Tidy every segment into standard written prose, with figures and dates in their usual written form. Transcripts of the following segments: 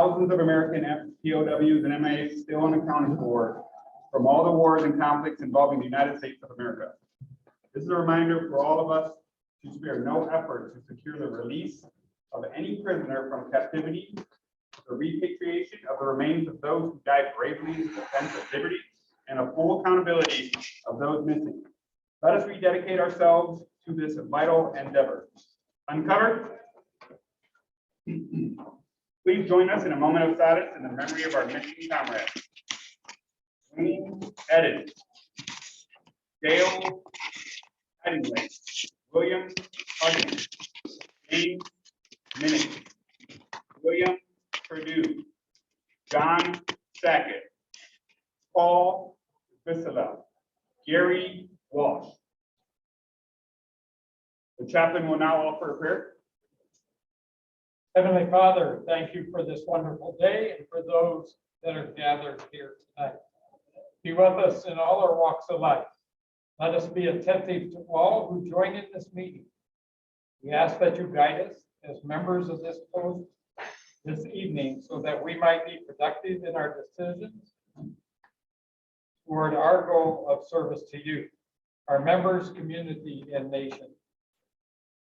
thousands of American POWs and MIAs still unaccounted for from all the wars and conflicts involving the United States of America. This is a reminder for all of us to spare no effort to secure the release of any prisoner from captivity, the repatriation of the remains of those who died bravely in defense of liberty, and a full accountability of those missing. Let us rededicate ourselves to this vital endeavor. Uncovered. Please join us in a moment of silence in the memory of our missing comrades. Wayne Edit, Dale Headingley, William Huggins, James Minnick, William Perdue, John Sackett, Paul Visela, Gary Walsh. The chaplain will now offer a prayer. Heavenly Father, thank you for this wonderful day and for those that are gathered here tonight. Be with us in all our walks of life. Let us be attentive to all who join in this meeting. We ask that you guide us as members of this post this evening so that we might be productive in our decisions toward our goal of service to you, our members, community, and nation.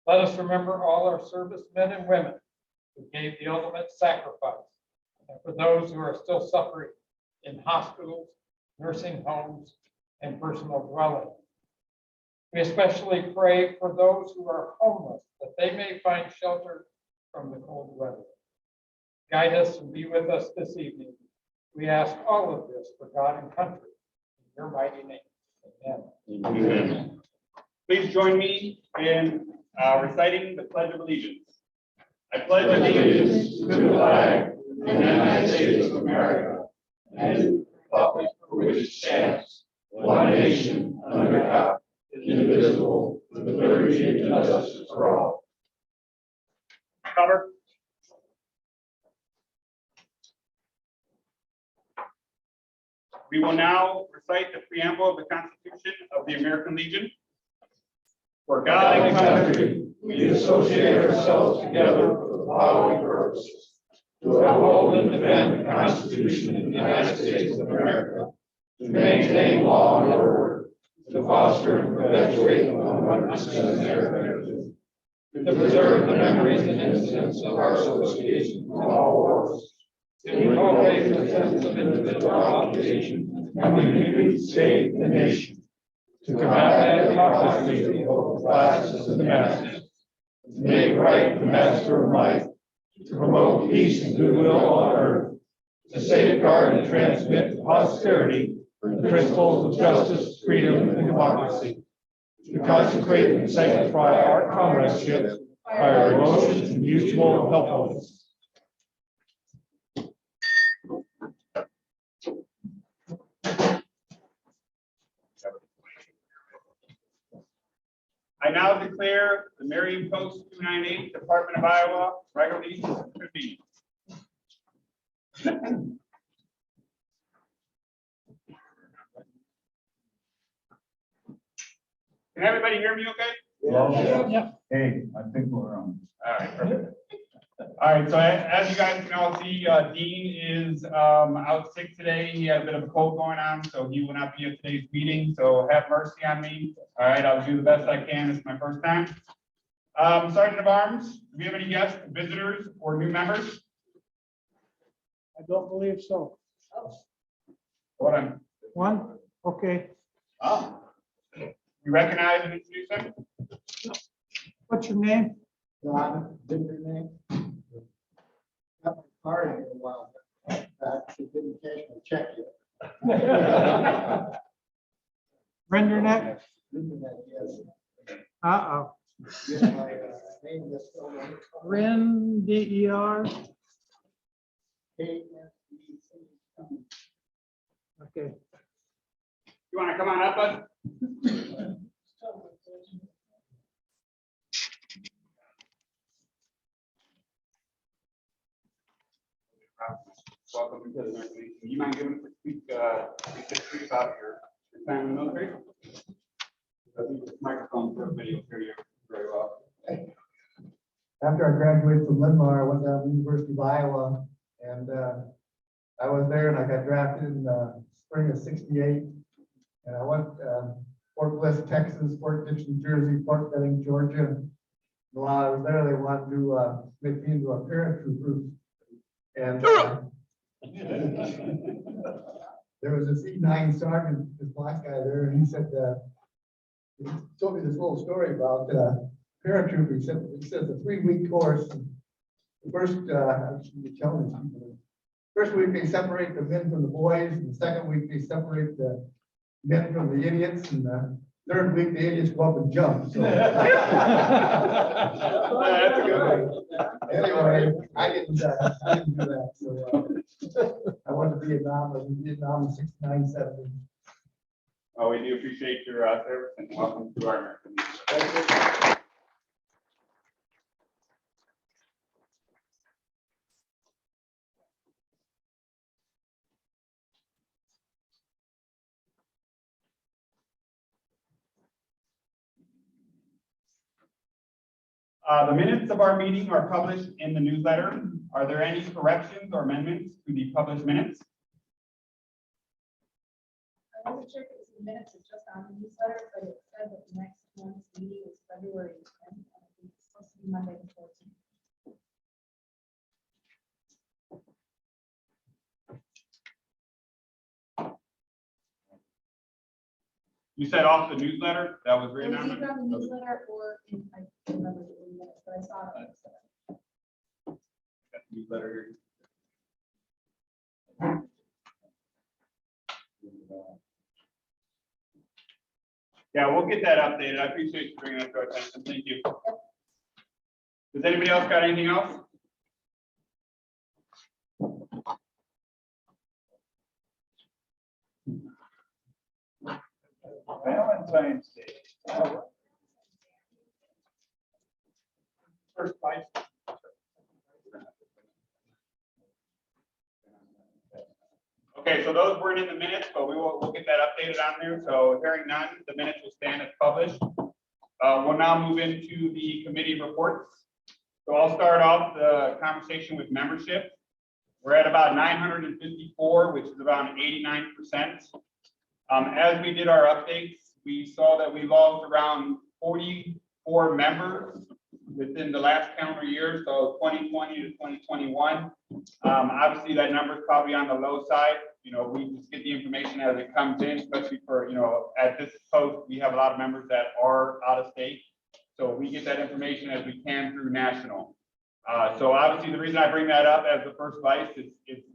Let us remember all our servicemen and women who gave the ultimate sacrifice, and for those who are still suffering in hospitals, nursing homes, and personal dwellings. We especially pray for those who are homeless, that they may find shelter from the cold weather. Guide us and be with us this evening. We ask all of this for God and country. In your mighty name, amen. Amen. Please join me in reciting the Pledge of Allegiance. I pledge allegiance to the flag of the United States of America and to the republic for which it stands, one nation, under God, indivisible, with liberty and justice for all. Cover. We will now recite the preamble of the Constitution of the American Legion. For God and country, we associate ourselves together for the following purposes: to uphold and defend the Constitution of the United States of America, to maintain law and order, to foster and perpetuate the 100% American, to preserve the memories and incidents of our association from all wars, to inculcate the sense of individual obligation and unity, state, and nation, to combat hypocrisy of the classes and the masses, to make right the master of life, to promote peace and goodwill on earth, to safeguard and transmit to posterity the principles of justice, freedom, and democracy, to consecrate and sanctify our comradeship by our devotion to mutual helpfulness. I now declare the Marion Post 298, Department of Iowa, regularly convened. Can everybody hear me okay? Yeah. Hey, I think we're on. All right, perfect. All right, so as you guys can all see, Dean is out sick today. He had a bit of a cold going on, so he will not be at today's meeting. So have mercy on me. All right, I'll do the best I can. It's my first time. Sergeant of Arms, do we have any guests, visitors, or new members? I don't believe so. Hold on. One, okay. You recognize and introduce him? What's your name? Ron, didn't your name? Got my card in a while back. She didn't cash my check yet. Renderneck? Yes. Uh-oh. Get my name this one. Ren, D-E-R. KSBC. Okay. You want to come on up, bud? Welcome to the American Legion. You mind giving us a quick history about your time in the military? I think this microphone for everybody will hear you very well. After I graduated from Linn-Mar, I went down to the University of Iowa and I was there and I got drafted in spring of '68. And I went Fort Bliss, Texas, Fort Dix, New Jersey, Fort Benning, Georgia. And while I was there, they wanted to make me into a paratrooper. And there was this E9 sergeant, this black guy there, and he said, he told me this little story about paratrooper. He said it's a 3-week course. The first, I should be telling these people. First week they separate the men from the boys, and the second week they separate the men from the idiots, and the third week the idiots go up and jump. So. That's a good one. Anyway, I didn't do that. So I went to Vietnam. I was in Vietnam in '69, '70. Oh, we do appreciate your service and welcome to our American Legion. The minutes of our meeting are published in the newsletter. Are there any corrections or amendments to the published minutes? I wasn't sure if it was in the minutes or just on the newsletter, but it said that the next month's meeting is February 10th. And I think it's supposed to be Monday the 14th. You said off the newsletter that was It written was on either it? on the newsletter or in, I don't remember the minutes, but I saw it. on the newsletter. Got the newsletter here. Yeah, we'll get that updated. I appreciate you bringing that to our attention. Thank you. Does anybody else got anything else? Valentine's Day. First place. Okay, so those weren't in the minutes, but we'll get that updated on there. So hearing none, the minutes will stand as published. We'll now move into the committee reports. So I'll start off the conversation with membership. We're at about 954, which is about 89%. As we did our updates, we saw that we lost around 44 members within the last calendar year, so 2020 to 2021. Obviously, that number is probably on the low side. You know, we just get the information as it comes in, especially for, you know, at this post, we have a lot of members that are out of state. So we get that information as we can through national. So obviously, the reason I bring that up as the first vice is it's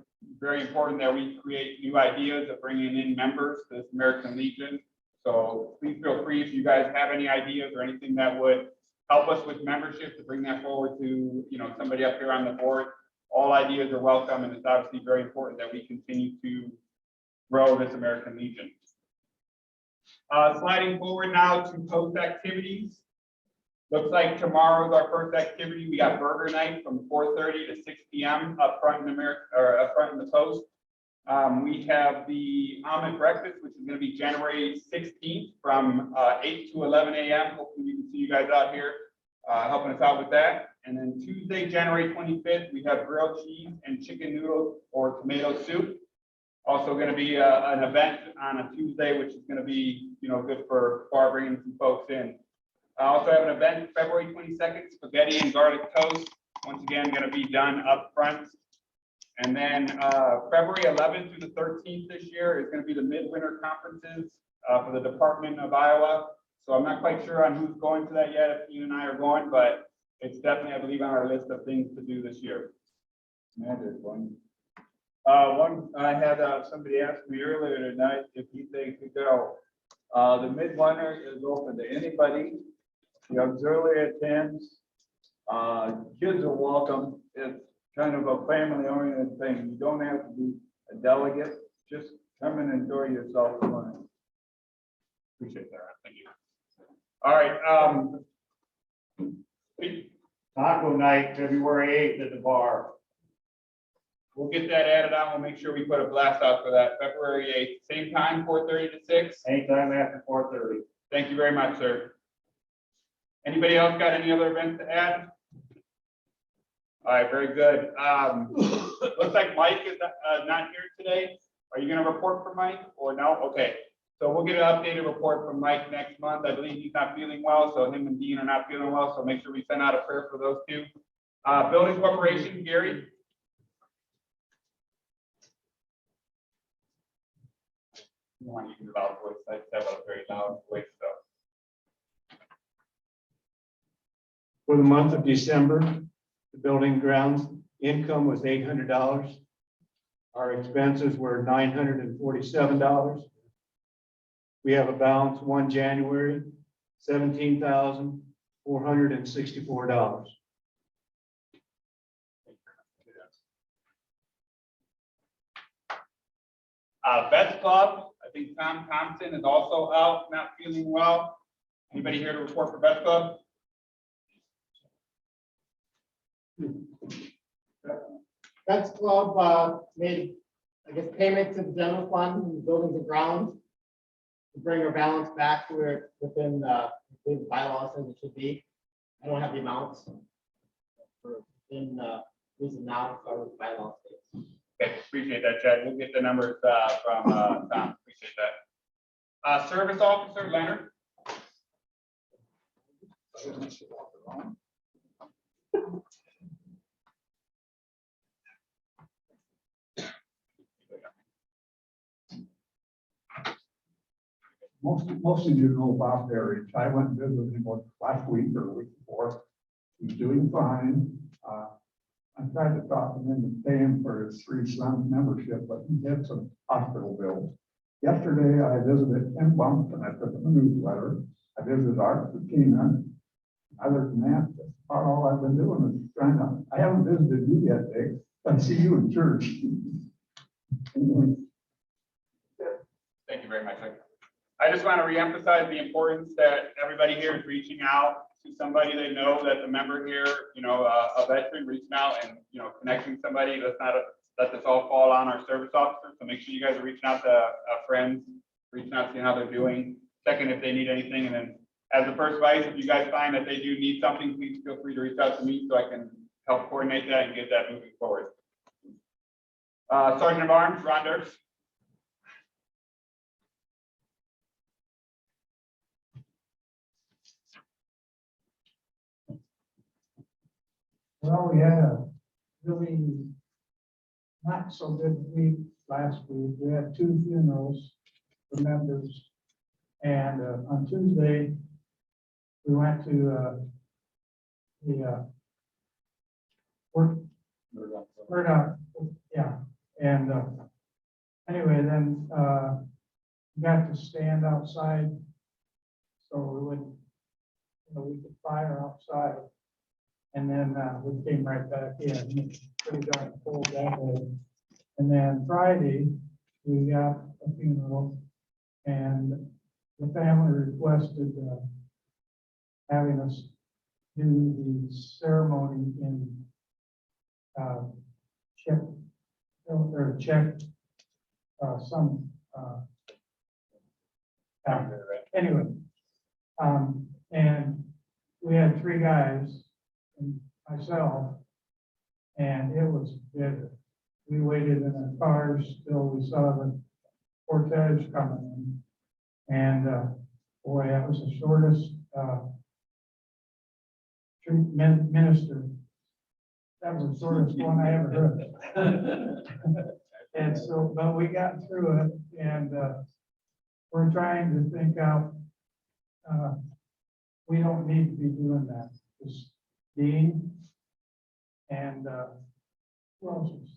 very important that we create new ideas of bringing in members to this American Legion. So please feel free if you guys have any ideas or anything that would help us with membership to bring that forward to, you know, somebody up here on the board. All ideas are welcome, and it's obviously very important that we continue to grow this American Legion. Sliding forward now to post activities. Looks like tomorrow's our first activity. We got burger night from 4:30 to 6 p.m. up front in America, or up front in the post. We have the almond breakfast, which is going to be January 16th from 8 to 11 a.m. Hopefully we can see you guys out here helping us out with that. And then Tuesday, January 25th, we have grilled cheese and chicken noodles or tomato soup. Also going to be an event on a Tuesday, which is going to be, you know, good for bringing some folks in. I also have an event February 22nd, spaghetti and garlic toast. Once again, going to be done up front. And then February 11th through the 13th this year is going to be the midwinter conferences for the Department of Iowa. So I'm not quite sure on who's going to that yet, if you and I are going, but it's definitely, I believe, on our list of things to do this year. One, I had somebody ask me earlier tonight if they could go. The midwinter is open to anybody. The auxiliary attends. Kids are welcome. It's kind of a family-oriented thing. You don't have to be a delegate. Just come and enjoy yourself and learn. Appreciate that. Thank you. All right. Taco night, February 8th at the bar. We'll get that added on. We'll make sure we put a blast out for that. February 8th, same time, 4:30 to 6. Anytime after 4:30. Thank you very much, sir. Anybody else got any other events to add? All right, very good. Looks like Mike is not here today. Are you gonna report for Mike or no? Okay, so we'll get an updated report from Mike next month. I believe he's not feeling well, so him and Dean are not feeling well, so make sure we send out a prayer for those two. Building Corporation, Gary? You want to use a loud voice, I have a very loud voice, so. For the month of December, the building grounds income was $800. Our expenses were $947. We have a balance 1 January, $17,464. Vets Club, I think Tom Thompson is also out, not feeling well. Anybody here to report for Vets Club? Vets Club made, I guess, payment to the general fund, in the buildings and grounds, to bring our balance back to where within the bylaws as it should be. I don't have the amounts for in reason now, as far as bylaws. Okay, appreciate that, Chad. We'll get the numbers from Tom. Appreciate that. Service Officer Leonard. Most of you know Bob Berry. I went and visited him last week or the week before. He's doing fine. I tried to talk him into paying for his 3 sons membership, but he had some hospital bills. Yesterday, I visited Tim Bump and I took him a newsletter. I visited Art Fakina. Other than that, that's about all I've been doing is trying to, I haven't visited you yet, Dick. I see you in church. Anyway. Thank you very much. I just want to reemphasize the importance that everybody here is reaching out to somebody they know that's a member here, you know, a veteran, reaching out and, you know, connecting somebody. Let's not let this all fall on our service officers. So make sure you guys are reaching out to friends, reaching out, seeing how they're doing, checking if they need anything. And then as the first vice, if you guys find that they do need something, please feel free to reach out to me so I can help coordinate that and get that moving forward. Sergeant of Arms, Ron Dirks. Well, we had a really not so good week last week. We had 2 funerals for members. And on Tuesday, we went to the Murdoch, yeah. And anyway, then got to stand outside so we wouldn't, you know, we could fire outside. And then we came right back in. It was pretty darn cold that day. And then Friday, we got a funeral and the family requested having us do the ceremony in check some anyway. And we had 3 guys and myself, and it was bitter. We waited in our cars till we saw the cortege coming in. And boy, that was the shortest minister. That was the shortest one I ever heard. And so, but we got through it, and we're trying to think out, we don't need to be doing that. Just Dean and who else was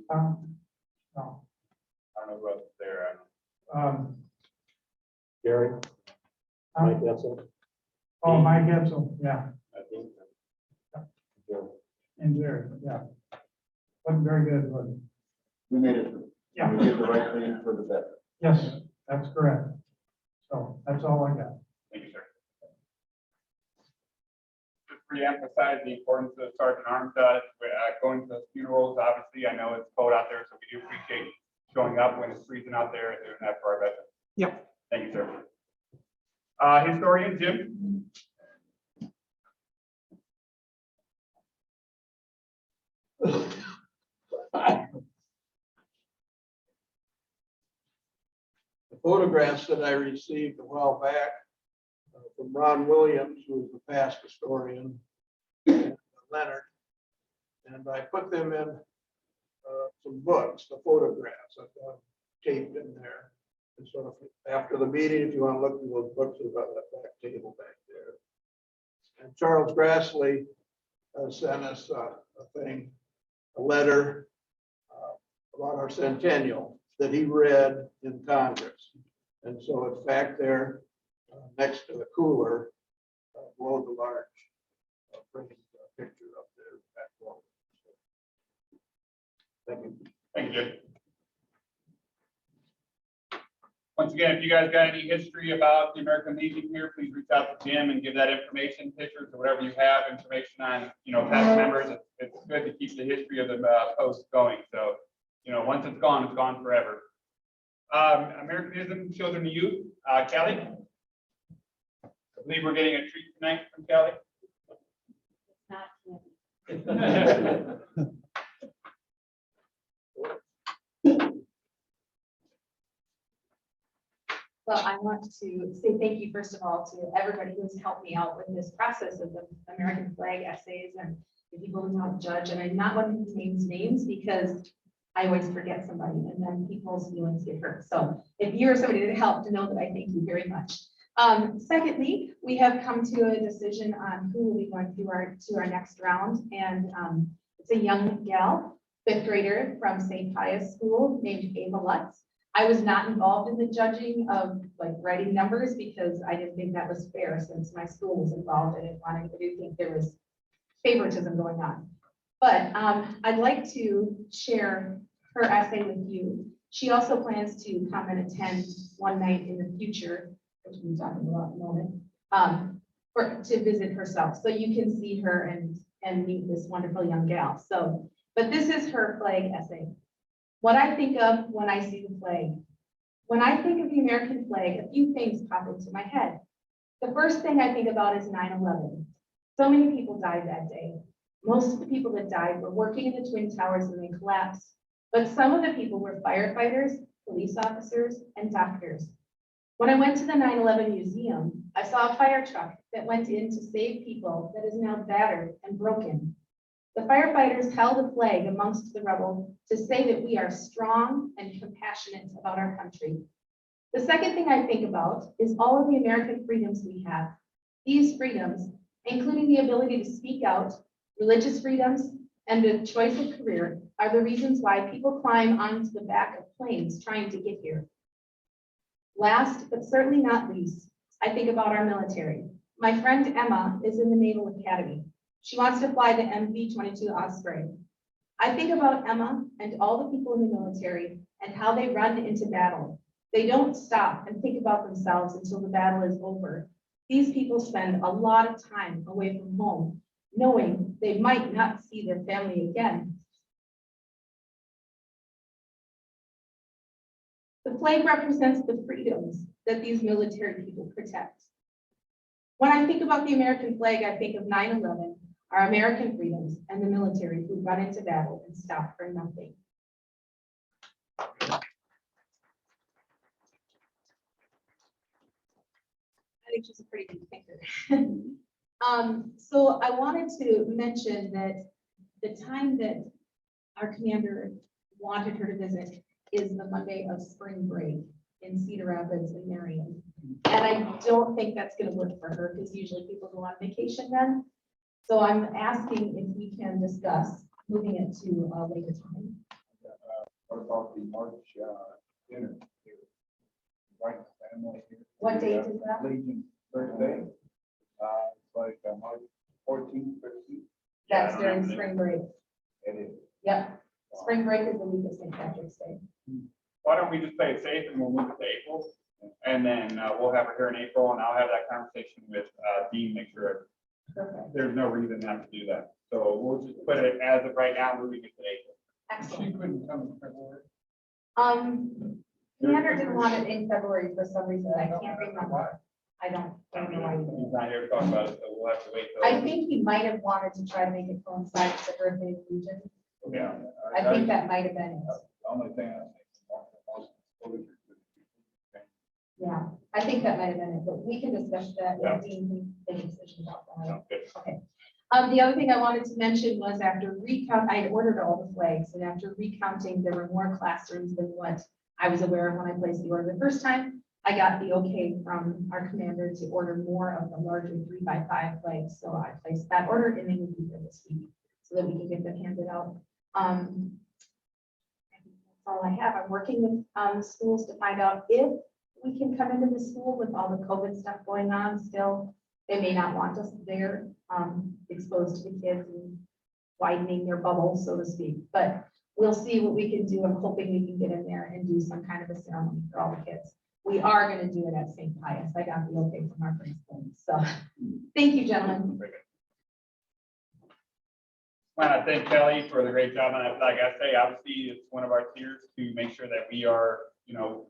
there? No. I don't know who else is there. Gary, Mike Etzel. Oh, Mike Etzel, yeah, I think. and Jerry, yeah. Wasn't very good, was it? We made it. Yeah. We did the right thing for the veteran. Yes, that's correct. So that's all I got. Thank you, sir. Just re-emphasize the importance of Sergeant Arms going to those funerals. Obviously, I know it's cold out there, so we do appreciate showing up when it's freezing out there and doing that for our veterans. Yep. Thank you, sir. Historian Jim. The photographs that I received a while back from Ron Williams, who was the past historian, and Leonard, and I put them in some books, the photographs I've got taped in there. And so after the meeting, if you want to look through those books, we've got that back table back there. And Charles Grassley sent us a letter about our centennial that he read in Congress. And so it's back there next to the cooler below the large printed picture up there. Back wall. Thank you. Thank you, Jim. Once again, if you guys got any history about the American Legion here, please reach out to Jim and give that information, pictures or whatever you have, information on, past members. It's good to keep the history of the post going. So, once it's gone forever. Americanism, Children and Youth, Kelly. I believe we're getting a treat tonight from Kelly. It's not Well, I want to say thank you, first of all, to everybody who's helped me out with this process of the American flag essays and the people who helped judge. And I'm not one who names names because I always forget somebody and then people's feelings get hurt. So if you're somebody that helped, to know that I thank you very much. Secondly, we have come to a decision on who will be going to our next round. And it's a young gal, 5th grader from St. Pius School named Ava Lutz. I was not involved in the judging of writing numbers because I didn't think that was fair since my school was involved. I didn't think there was favoritism going on. But I'd like to share her essay with you. She also plans to come and attend one night in the future, which we'll be talking about in a moment, to visit herself. So you can see her and meet this wonderful young gal. So, but this is her flag essay. What I think of when I see the flag. When I think of the American flag, a few things pop into my head. The first thing I think about is 9/11. So many people died that day. Most of the people that died were working in the Twin Towers and they collapsed. But some of the people were firefighters, police officers, and doctors. When I went to the 9/11 museum, I saw a fire truck that went in to save people that is now battered and broken. The firefighters held a flag amongst the rubble to say that we are strong and compassionate about our country. The second thing I think about is all of the American freedoms we have. These freedoms, including the ability to speak out, religious freedoms, and the choice of career, are the reasons why people climb onto the back of planes trying to get here. Last, but certainly not least, I think about our military. My friend Emma is in the Naval Academy. She wants to fly the MV-22 Osprey. I think about Emma and all the people in the military and how they run into battle. They don't stop and think about themselves until the battle is over. These people spend a lot of time away from home, knowing they might not see their family again. The flag represents the freedoms that these military people protect. When I think about the American flag, I think of 9/11, our American freedoms, and the military who run into battle and stop for nothing. I think she's a pretty good thinker. So I wanted to mention that the time that our commander wanted her to visit is the Monday of spring break in Cedar Rapids and Marion. And I don't think that's going to work for her because usually people go on vacation then. So I'm asking if we can discuss moving it to a later time. What about the March dinner? Right, family here. What date is that? Legion birthday. Like March 14th, 15th. That's during spring break. It is. Yep. Spring break is the week of St. Patrick's Day. Why don't we just play it safe and we'll move it to April? And then we'll have her here in April and I'll have that conversation with Dean, make sure Perfect. there's no reason not to do that. So we'll just put it as of right now, moving it to April. Excellent. She couldn't come in February. Commander didn't want it in February for some reason. I can't remember. I don't know why. he did. He's not here to talk about it, so we'll have to wait. till- I think he might have wanted to try to make it coincide with the birthday of Legion. Yeah. I think that might have been it. The only thing I think. Yeah, I think that might have been it, but we can discuss that. Yeah. and we can make a decision about that. Sounds good. Okay. The other thing I wanted to mention was after recount, I had ordered all the flags, and after recounting, there were more classrooms than what I was aware of when I placed the order the first time. I got the okay from our commander to order more of the larger 3x5 flags, so I placed that order and they will be here this week so that we can get them handed out. That's all I have. I'm working with the schools to find out if we can come into the school with all the COVID stuff going on still. They may not want us there, exposed to the kids and widening their bubble, so to speak. But we'll see what we can do. I'm hoping we can get in there and do some kind of a ceremony for all the kids. We are going to do it at St. Pius. I got the okay from our principal. So thank you, gentlemen. Very good. Want to thank Kelly for the great job on that flag essay. Obviously, it's one of our tiers to make sure that we are,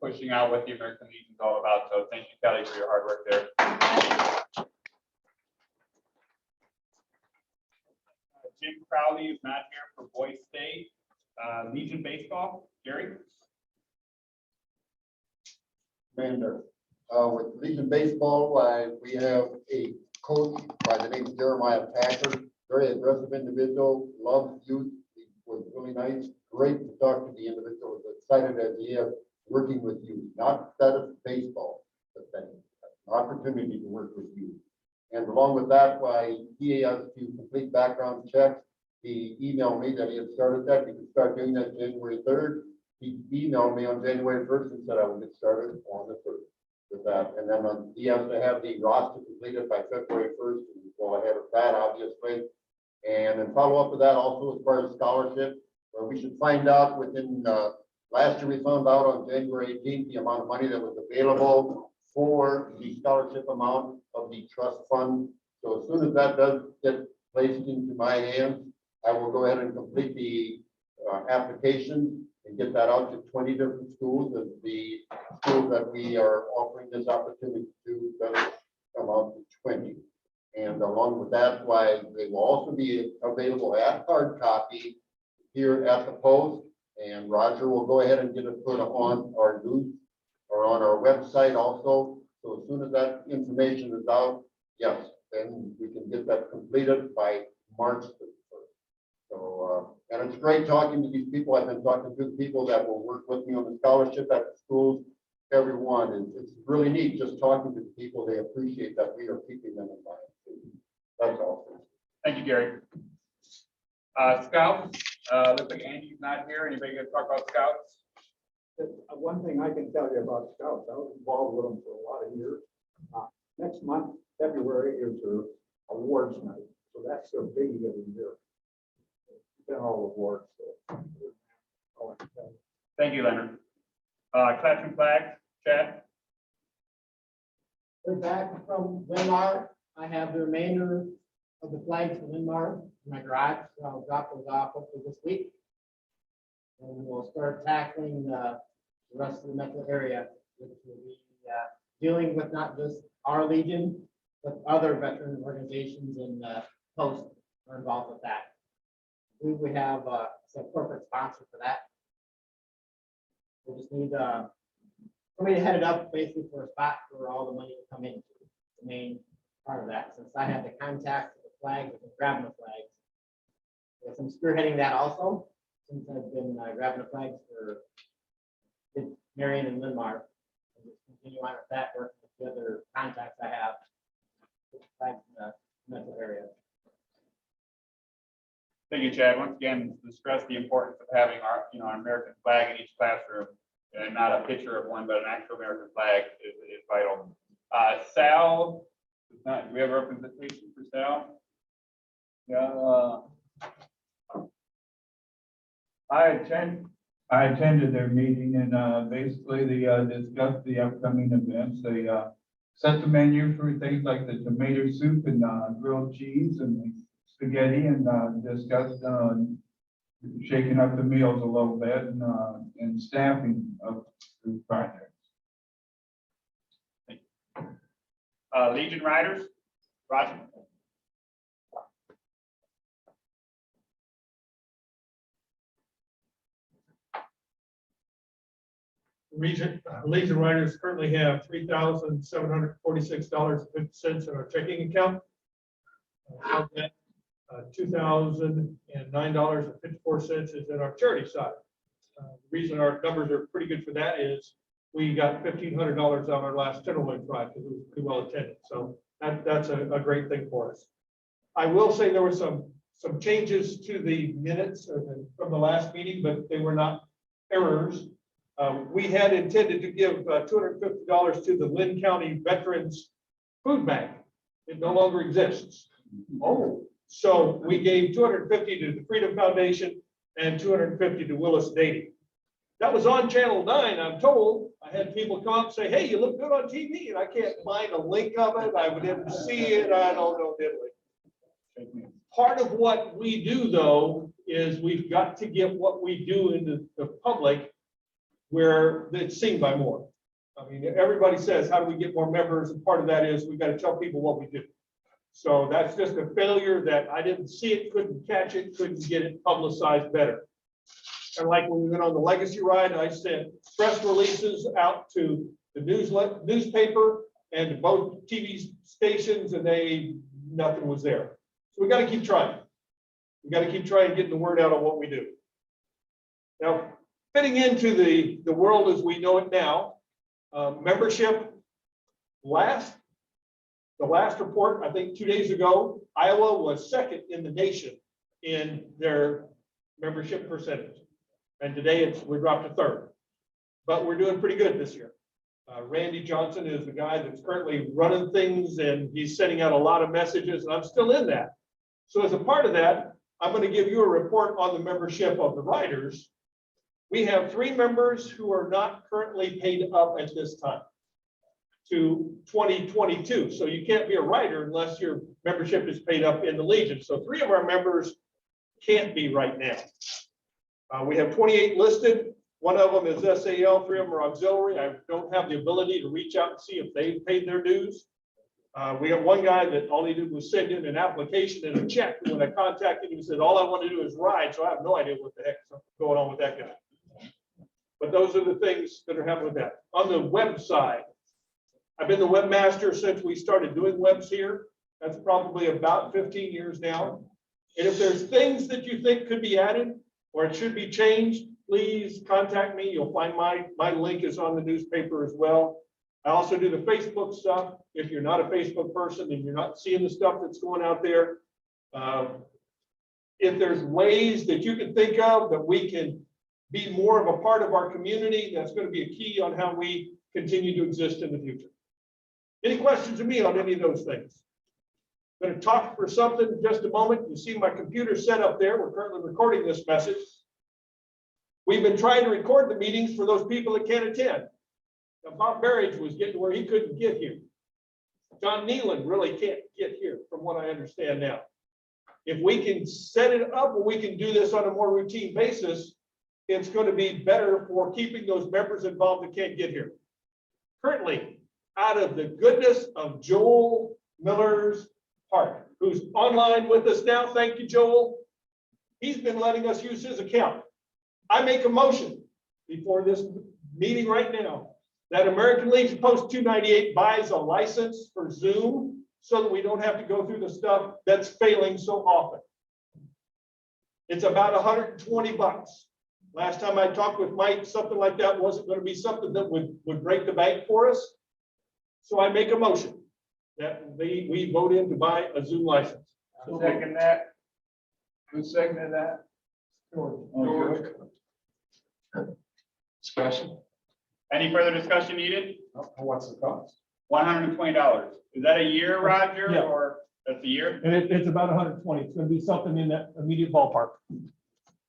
pushing out what the American Legion is all about. So thank you, Kelly, for your hard work there. Jim Crowley is not here for Boys State. Legion Baseball, Gary? Commander, with Legion Baseball, we have a coach by the name of Jeremiah Packer, very aggressive individual, loves youth, he was really nice, great to talk to the individual, was excited as he is working with youth, not that of baseball, but that opportunity to work with youth. And along with that, he has to complete background checks. He emailed me that he had started that, he could start doing that January 3rd. He emailed me on January 1st and said I would get started on the 3rd with that. And then he has to have the roster completed by February 1st. And go ahead with that, obviously. And then follow up with that also as far as scholarship, where we should find out within, last year we found out on January 18th, the amount of money that was available for the scholarship amount of the trust fund. So as soon as that does get placed into my hands, I will go ahead and complete the application and get that out to 20 different schools, as the schools that we are offering this opportunity to does come out to 20. And along with that, they will also be available at hard copy here at the post. And Roger will go ahead and get it put on our news or on our website also. So as soon as that information is out, yes, then we can get that completed by March 31st. So, and it's great talking to these people. I've been talking to people that will work with me on the scholarship at the schools. Everyone, and it's really neat just talking to the people. They appreciate that we are keeping them in mind. That's all. Thank you, Gary. Scouts, looks like Andy's not here. Anybody gonna talk about Scouts? One thing I can tell you about Scouts, I was involved with them for a lot of years. Next month, February, is their awards night, so that's their biggie every year. Been all awards. So. Thank you, Leonard. Classroom flags, Chad? We're back from Linmar. I have the remainder of the flags from Linmar in my garage, so I'll drop those off hopefully this week. And we'll start tackling the rest of the metro area, which will be dealing with not just our Legion, but other veteran organizations and posts are involved with that. I believe we have some corporate sponsor for that. We just need somebody to head it up basically for a spot for all the money to come into. The main part of that, since I have the contact with the flags and grabbing the flags. Yes, I'm spearheading that also, since I've been grabbing the flags for Marion and Linmar. And just continue on with that, working with the other contacts I have. With flags in the metro area. Thank you, Chad. Once again, to stress the importance of having our, our American flag in each classroom, and not a picture of one, but an actual American flag is vital. Sal, do we have a representation for Sal? Yeah. I attended their meeting and basically they discussed the upcoming events. They set the menu for things like the tomato soup and grilled cheese and spaghetti, and discussed shaking up the meals a little bit and staffing of the projects. Legion Riders, Roger. Legion Riders currently have $3,746.50 in our checking account. Of that, $2,009.54 is in our charity side. The reason our numbers are pretty good for that is we got $1,500 on our last Tenderloin ride because it was pretty well attended. So that's a great thing for us. I will say there were some changes to the minutes from the last meeting, but they were not errors. We had intended to give $250 to the Lynn County Veterans Food Bank. It no longer exists. Oh, so we gave $250 to the Freedom Foundation and $250 to Willis Dating. That was on Channel 9, I'm told. I had people come up and say, hey, you look good on TV, and I can't find a link of it. I didn't see it. I don't know, did we? Part of what we do, though, is we've got to get what we do into the public where it's seen by more. I mean, everybody says, how do we get more members? And part of that is we've got to tell people what we do. So that's just a failure that I didn't see it, couldn't catch it, couldn't get it publicized better. And like when we went on the Legacy Ride, I sent press releases out to the newspaper and to both TV stations, and nothing was there. So we got to keep trying. We got to keep trying getting the word out on what we do. Now, fitting into the world as we know it now, membership the last report, I think 2 days ago, Iowa was second in the nation in their membership percentage. And today we dropped to third, but we're doing pretty good this year. Randy Johnson is the guy that's currently running things, and he's sending out a lot of messages, and I'm still in that. So as a part of that, I'm going to give you a report on the membership of the riders. We have 3 members who are not currently paid up at this time to 2022. So you can't be a rider unless your membership is paid up in the Legion. So 3 of our members can't be right now. We have 28 listed. 1 of them is SAL, 3 of them are auxiliary. I don't have the ability to reach out and see if they've paid their dues. We have 1 guy that all he did was send in an application and a check. And when I contacted him, he said, all I want to do is ride. So I have no idea what the heck is going on with that guy. But those are the things that are happening with that. On the website, I've been the webmaster since we started doing webs here. That's probably about 15 years now. And if there's things that you think could be added or it should be changed, please contact me. You'll find my link is on the newspaper as well. I also do the Facebook stuff. If you're not a Facebook person and you're not seeing the stuff that's going out there, if there's ways that you can think of that we can be more of a part of our community, that's going to be a key on how we continue to exist in the future. Any questions of me on any of those things? I'm going to talk for something in just a moment. You see my computer set up there. We're currently recording this message. We've been trying to record the meetings for those people that can't attend. Now, Bob Barrage was getting where he couldn't get here. John Nealon really can't get here from what I understand now. If we can set it up where we can do this on a more routine basis, it's going to be better for keeping those members involved that can't get here. Currently, out of the goodness of Joel Miller's heart, who's online with us now, thank you, Joel. He's been letting us use his account. I make a motion before this meeting right now that American Legion Post 298 buys a license for Zoom so that we don't have to go through the stuff that's failing so often. It's about $120. Last time I talked with Mike, something like that wasn't going to be something that would break the bank for us. So I make a motion that we vote in to buy a Zoom license. I'll second that. Who seconded that? George. Discussion. Any further discussion needed? What's the cost? $120. Is that a year, Roger, Yeah. or that's a year? And it's about 120. It's gonna be something in that immediate ballpark.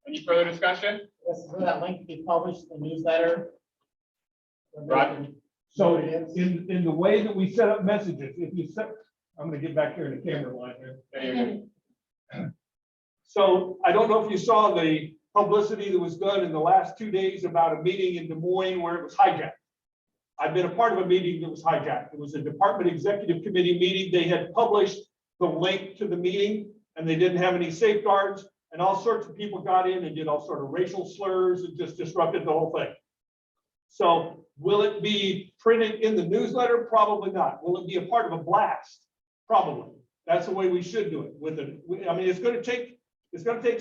Any further discussion? This is where that link be published in the newsletter. Roger. So in the way that we set up messages, if you set, I'm gonna get back here in the camera line here. There you go. So I don't know if you saw the publicity that was done in the last 2 days about a meeting in Des Moines where it was hijacked. I've been a part of a meeting that was hijacked. It was a department executive committee meeting. They had published the link to the meeting and they didn't have any safeguards, and all sorts of people got in and did all sorts of racial slurs and just disrupted the whole thing. So will it be printed in the newsletter? Probably not. Will it be a part of a blast? Probably. That's the way we should do it with it. I mean, it's gonna take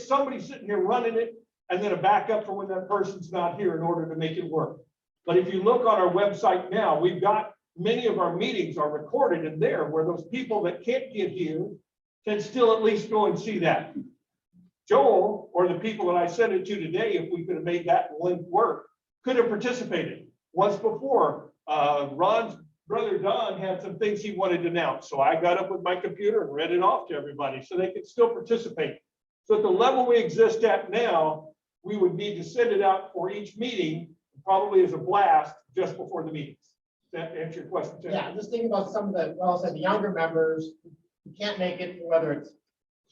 somebody sitting here running it and then a backup for when that person's not here in order to make it work. But if you look on our website now, we've got many of our meetings are recorded in there where those people that can't get here can still at least go and see that. Joel, or the people that I sent it to today, if we could have made that link work, could have participated. Once before, Ron's brother Don had some things he wanted to announce. So I got up with my computer and read it off to everybody so they could still participate. So at the level we exist at now, we would need to send it out for each meeting, probably as a blast just before the meetings. Does that answer your question, Tim? Yeah, I'm just thinking about some of the, well, said the younger members who can't make it, whether it's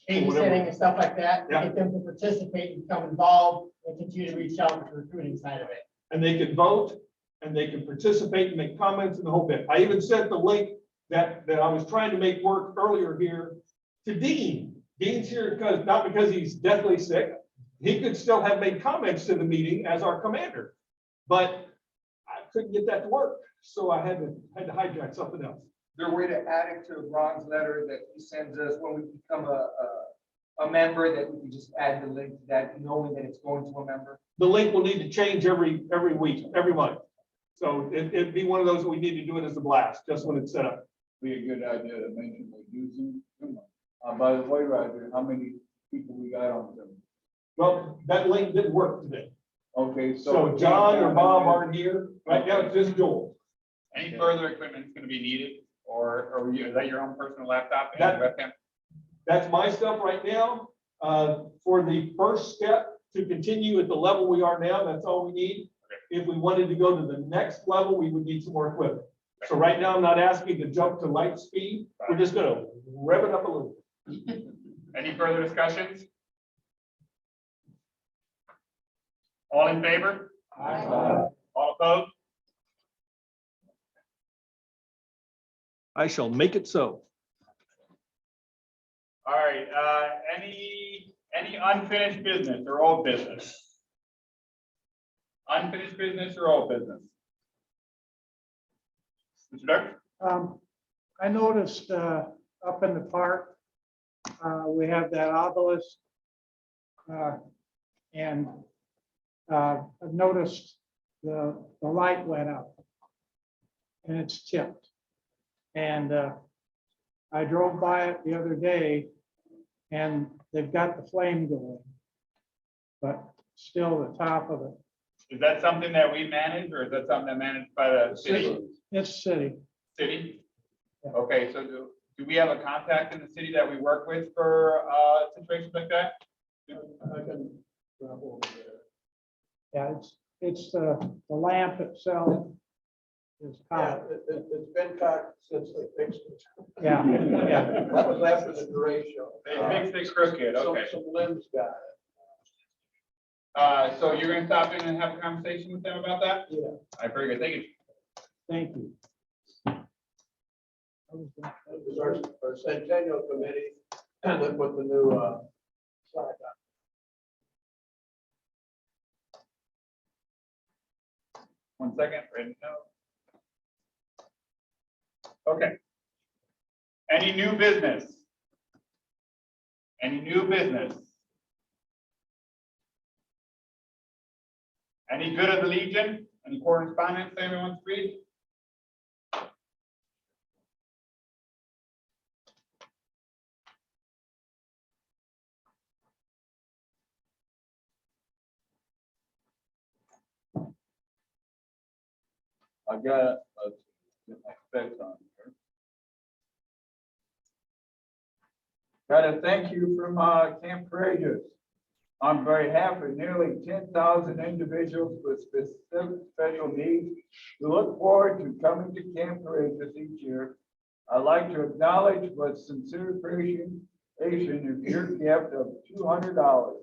babysitting and stuff like that, to Yeah. get them to participate and become involved and continue to reach out with the recruiting side of it. And they can vote and they can participate and make comments and the whole bit. I even sent the link that I was trying to make work earlier here to Dean. Dean's here not because he's deathly sick. He could still have made comments to the meeting as our commander, but I couldn't get that to work. So I had to hijack something else. Is there a way to add it to Ron's letter that he sends us when we become a member, that we can just add the link to that, knowing that it's going to a member? The link will need to change every week, every month. So it'd be one of those, we need to do it as a blast, just when it's set up. Be a good idea to mention we do Zoom. By the way, Roger, how many people we got on Zoom? Well, that link didn't work today. Okay, So John or Bob aren't here. Right now, it's just Joel. Any further equipment is gonna be needed, or is that your own personal laptop and That- webcam? That's my stuff right now. For the first step to continue at the level we are now, that's all we need. If we wanted to go to the next level, we would need some more equipment. So right now, I'm not asking to jump to light speed. We're just gonna rev it up a little. Any further discussions? All in favor? All opposed? I shall make it so. All right, any unfinished business or old business? Unfinished business or old business? Mr. Dirk? I noticed, up in the park, we have that obelisk. And I've noticed the light went up. And it's tipped. And I drove by it the other day and they've got the flame going. But still the top of it, Is that something that we manage, or is that something that managed by the city? it's city. City? Yeah. Okay, so do we have a contact in the city that we work with for situations like that? I can drop over there. Yeah, it's the lamp itself is Yeah, caught. it's been cocked since they fixed it. Yeah, yeah. That was after the Gray show. They fixed it crooked, okay. Some limbs got it. So you're gonna stop in and have a conversation with them about that? Yeah. All right, very good, thank you. Thank you. It was our centennial committee that put the new slide on. One second, ready to know. Okay. Any new business? Any new business? Any good of the Legion? Any correspondence anyone wants to read? I got get my specs on here. Got a thank you from Camp Courageous. On behalf of nearly 10,000 individuals with specific special needs who look forward to coming to Camp Courageous each year, I'd like to acknowledge with sincere appreciation of your gift of $200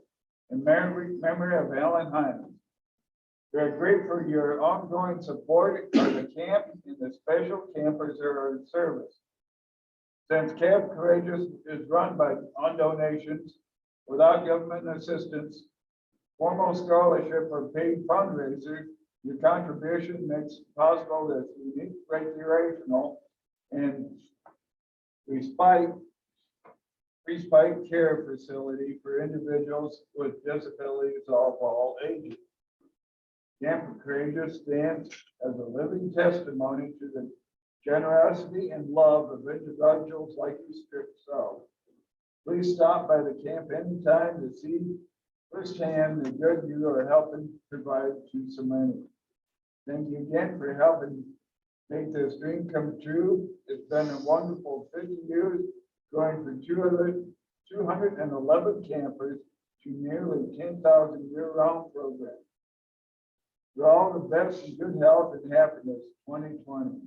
in memory of Ellen Hyman. We're grateful for your ongoing support of the camp and the special campers that are in service. Since Camp Courageous is run on donations without government assistance, formal scholarship or paid fundraiser Your contribution makes possible this unique recreational and respite care facility for individuals with disabilities of all ages. Camp Courageous stands as a living testimony to the generosity and love of individuals like yourself. Please stop by the camp anytime to see firsthand the good you are helping provide to so many. Thank you again for helping make this dream come true. It's been a wonderful 50 years, going from 211 campers to nearly 10,000 year-round programs. For all the best and good health and happiness 2020.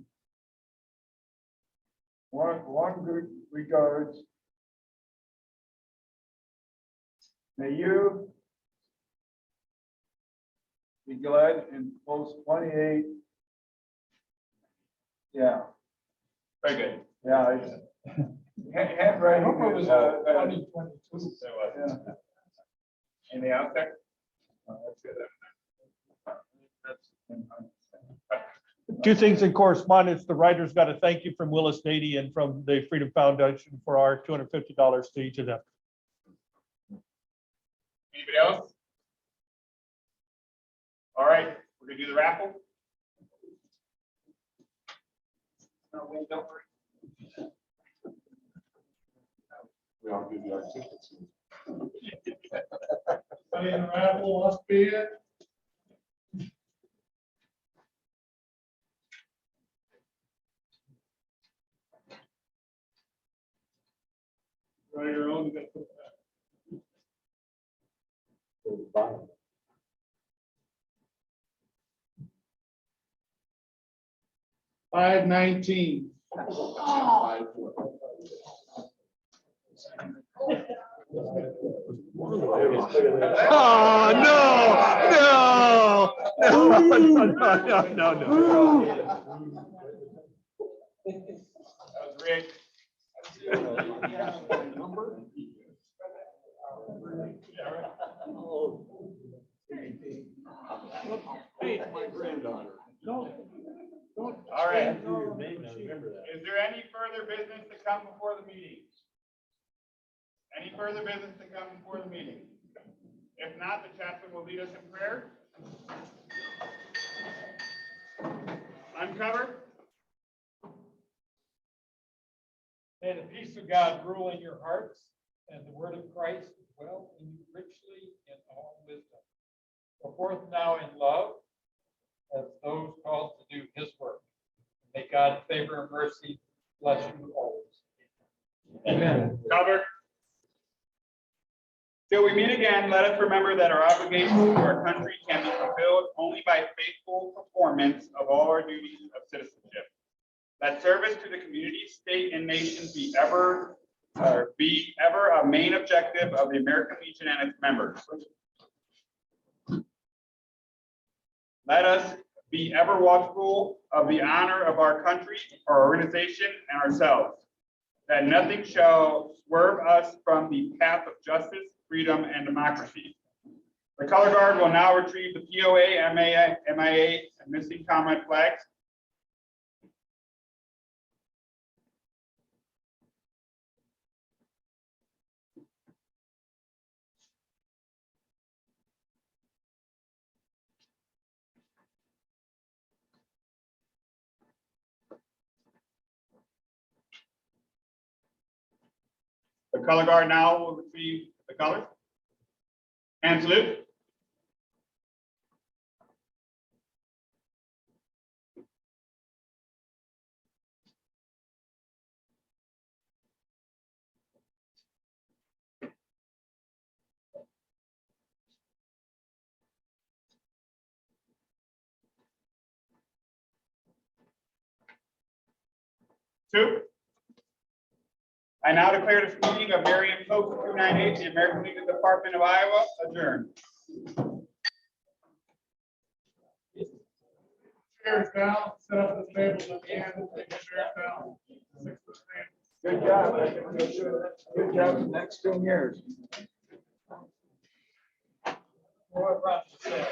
Warm good regards. May you be glad in post 28. Yeah. Very good. Yeah. Handwriting. I hope it was is, 2022. yeah. Anything else there? That's good. Two things in correspondence. The writers got a thank you from Willis Beatty and from the Freedom Foundation for our $250 to each of them. Anybody else? All right, we're gonna do the raffle. No, wait, don't worry. We all give you our tickets. Raffle must be it. Write your own. 519. Oh, no. That was Rick. Hey, my granddaughter. All right. Is there any further business to come before the meeting? Any further business to come before the meeting? If not, the chaplain will lead us in prayer. Uncover. May the peace of God rule in your hearts, and the word of Christ dwell in you richly in all wisdom. Go forth now in love as those called to do his work. May God in favor and mercy bless you always. Amen. Cover. Till we meet again, let us remember that our obligations to our country can be fulfilled only by faithful performance of all our duties of citizenship. Let service to the community, state, and nation be ever a main objective of the American Legion and its members. Let us be ever watchful of the honor of our country, our organization, and ourselves, that nothing shall swerve us from the path of justice, freedom, and democracy. The color guard will now retrieve the POA, MIA, and missing comrade flags. The color guard now will retrieve the colors. And salute. Two. I now declare this meeting of Marion Post 298, the American Legion Department of Iowa, adjourned. Chairs down, set up the tables at the end, take the chairs down. Good job. Good job the next 10 years. More around the same.